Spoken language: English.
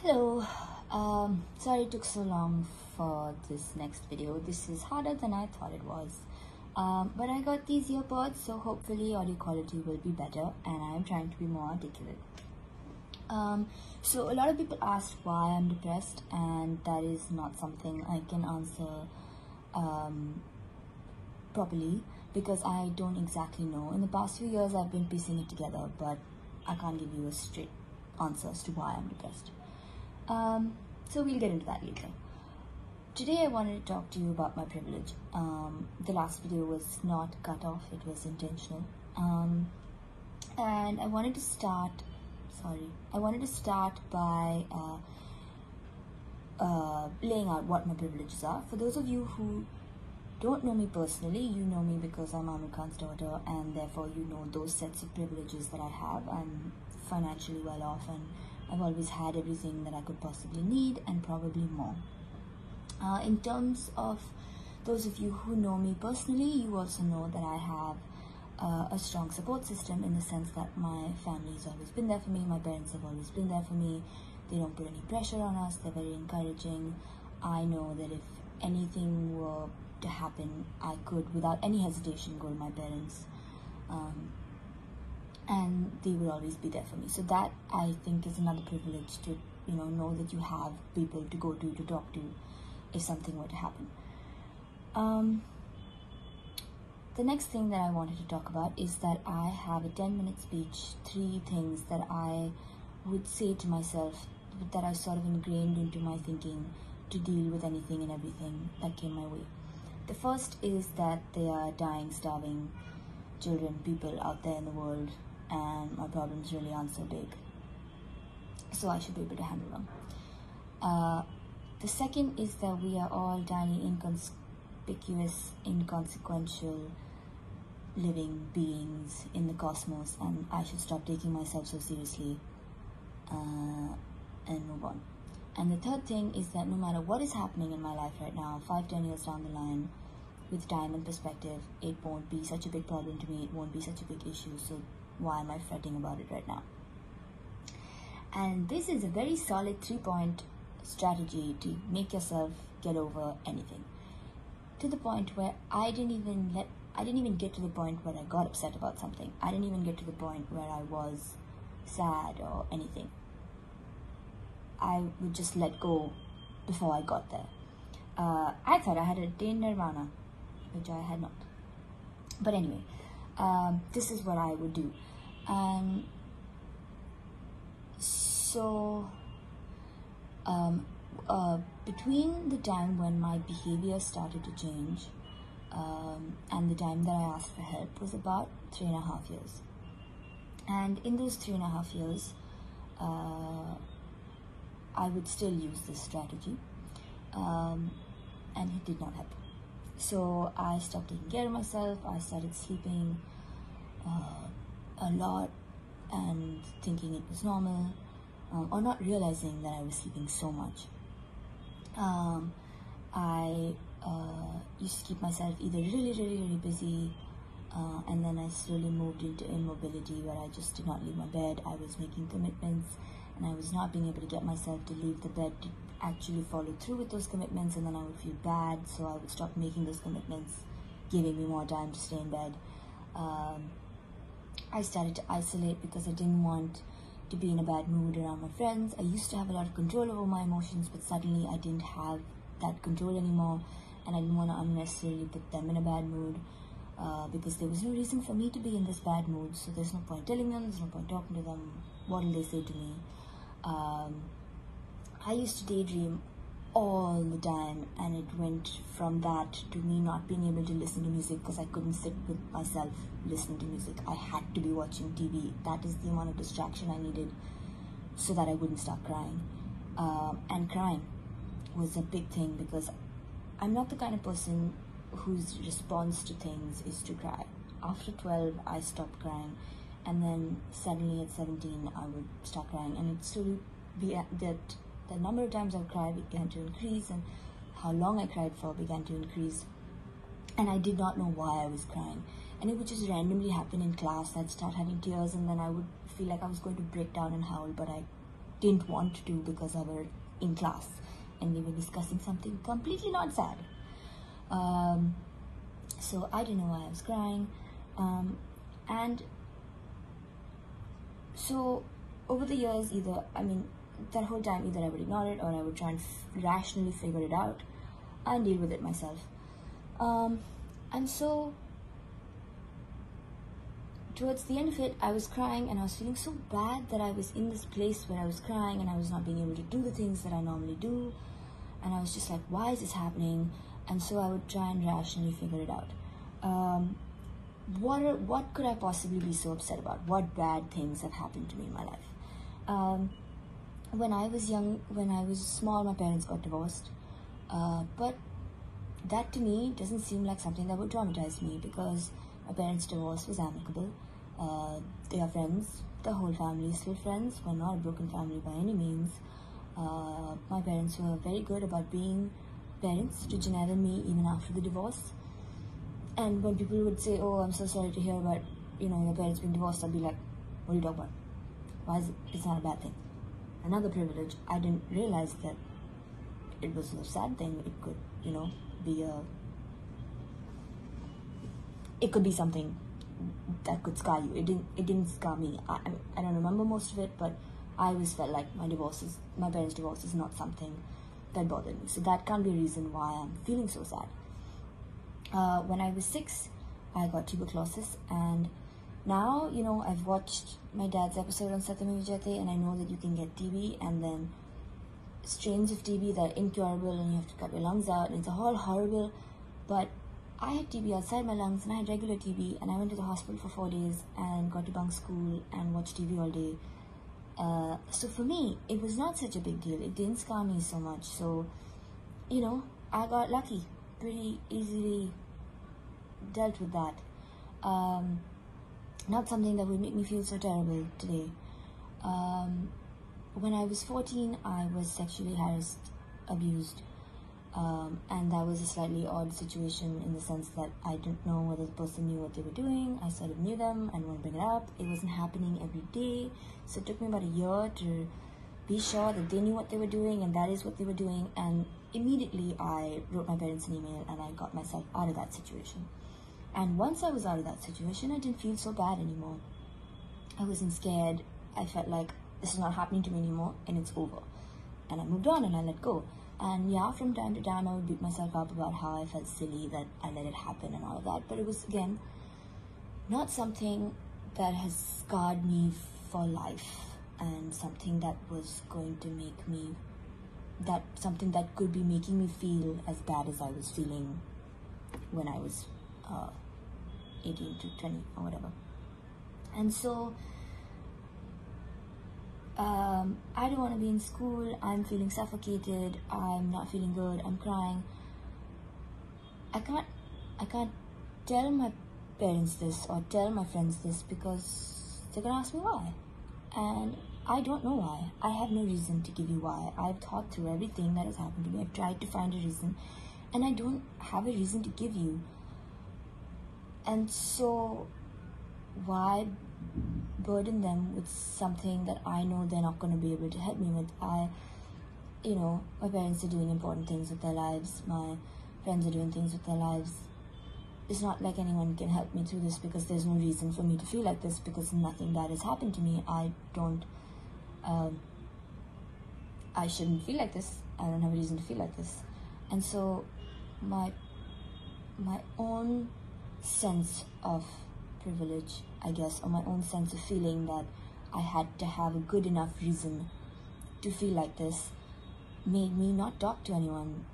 Hello, sorry it took so long for this next video. This is harder than I thought it was. But I got these earpods, so hopefully audio quality will be better and I am trying to be more articulate. So a lot of people ask why I'm depressed, and that is not something I can answer properly because I don't exactly know. In the past few years I've been piecing it together, but I can't give you a straight answer as to why I'm depressed. So we'll get into that later. Today I wanted to talk to you about my privilege. The last video was not cut off, it was intentional. And I wanted to start by laying out what my privileges are. For those of you who don't know me personally, you know me because I'm Aamir Khan's daughter, and therefore you know those sets of privileges that I have. I'm financially well off and I've always had everything that I could possibly need and probably more. In terms of those of you who know me personally, you also know that I have a strong support system, in the sense that my family has always been there for me, my parents have always been there for me. They don't put any pressure on us, they're very encouraging. I know that if anything were to happen, I could without any hesitation go to my parents, and they will always be there for me. So that, I think, is another privilege, to know that you have people to go to talk to if something were to happen. The next thing that I wanted to talk about is that I have a 10-minute speech, 3 things that I would say to myself that I sort of ingrained into my thinking to deal with anything and everything that came my way. The first is that there are dying, starving children, people out there in the world, and my problems really aren't so big, so I should be able to handle them. The second is that we are all tiny, inconspicuous, inconsequential living beings in the cosmos, and I should stop taking myself so seriously and move on. And the third thing is that no matter what is happening in my life right now, 5-10 years down the line, with time and perspective, it won't be such a big problem to me, it won't be such a big issue, so why am I fretting about it right now? And this is a very solid 3-point strategy to make yourself get over anything, to the point where I didn't even get to the point where I got upset about something. I didn't even get to the point where I was sad or anything. I would just let go before I got there. I thought I had attained nirvana, which I had not. But anyway, this is what I would do. So between the time when my behavior started to change and the time that I asked for help was about 3.5 years. And in those 3.5 years, I would still use this strategy, and it did not help. So I stopped taking care of myself, I started sleeping a lot and thinking it was normal, or not realizing that I was sleeping so much. I used to keep myself either really busy, and then I slowly moved into immobility, where I just did not leave my bed. I was making commitments and I was not being able to get myself to leave the bed to actually follow through with those commitments, and then I would feel bad, so I would stop making those commitments, giving me more time to stay in bed. I started to isolate because I didn't want to be in a bad mood around my friends. I used to have a lot of control over my emotions, but suddenly I didn't have that control anymore, and I didn't want to unnecessarily put them in a bad mood, because there was no reason for me to be in this bad mood, so there's no point telling them, there's no point talking to them. What will they say to me? I used to daydream all the time, and it went from that to me not being able to listen to music because I couldn't sit with myself listening to music. I had to be watching TV. That is the amount of distraction I needed so that I wouldn't start crying. And crying was a big thing because I'm not the kind of person whose response to things is to cry. After 12, I stopped crying, and then suddenly at 17, I would start crying, and it slowly that the number of times I cried began to increase, and how long I cried for began to increase, and I did not know why I was crying. And it would just randomly happen in class. I'd start having tears, and then I would feel like I was going to break down and howl, but I didn't want to do because I were in class and we were discussing something completely not sad. So I didn't know why I was crying. And so over the years, that whole time, either I would ignore it or I would try and rationally figure it out and deal with it myself. And so towards the end of it, I was crying and I was feeling so bad that I was in this place where I was crying and I was not being able to do the things that I normally do. And I was just like, why is this happening? And so I would try and rationally figure it out. What could I possibly be so upset about? What bad things have happened to me in my life? When I was young, when I was small, my parents got divorced. But that to me doesn't seem like something that would traumatize me, because my parents' divorce was amicable. They are friends. The whole family is still friends. We're not a broken family by any means. My parents were very good about being parents to Junaid and me even after the divorce. And when people would say, oh, I'm so sorry to hear about, your parents being divorced, I'd be like, what are you talking about? Why is it? It's not a bad thing. Another privilege. I didn't realize that it was a sad thing. It could, it could be something that could scar you. It didn't scar me. I don't remember most of it, but I always felt like my parents' divorce is not something that bothered me. So that can't be a reason why I'm feeling so sad. When I was 6, I got tuberculosis, and now, I've watched my dad's episode on Satyam Vijayate, and I know that you can get TB, and then strains of TB that are incurable, and you have to cut your lungs out, and it's all horrible. But I had TB outside my lungs, and I had regular TB, and I went to the hospital for 4 days, and got to bunk school, and watched TV all day. So for me, it was not such a big deal. It didn't scar me so much. So, I got lucky. Pretty easily dealt with that. Not something that would make me feel so terrible today. When I was 14, I was sexually harassed, abused, and that was a slightly odd situation in the sense that I didn't know whether the person knew what they were doing. I sort of knew them, I didn't want to bring it up. It wasn't happening every day, so it took me about a year to be sure that they knew what they were doing and that is what they were doing. And immediately I wrote my parents an email and I got myself out of that situation. And once I was out of that situation, I didn't feel so bad anymore. I wasn't scared. I felt like this is not happening to me anymore and it's over. And I moved on and I let go. And yeah, from time to time I would beat myself up about how I felt silly that I let it happen and all of that. But it was, again, not something that has scarred me for life, and something that was going to make me, something that could be making me feel as bad as I was feeling when I was 18 to 20 or whatever. And so I don't want to be in school. I'm feeling suffocated. I'm not feeling good. I'm crying. I can't tell my parents this or tell my friends this, because they're gonna ask me why, and I don't know why. I have no reason to give you why. I've thought through everything that has happened to me. I've tried to find a reason, and I don't have a reason to give you. And so why burden them with something that I know they're not going to be able to help me with? My parents are doing important things with their lives. My friends are doing things with their lives. It's not like anyone can help me through this, because there's no reason for me to feel like this, because nothing bad has happened to me. I shouldn't feel like this. I don't have a reason to feel like this. And so my own sense of privilege, I guess, or my own sense of feeling that I had to have a good enough reason to feel like this, made me not talk to anyone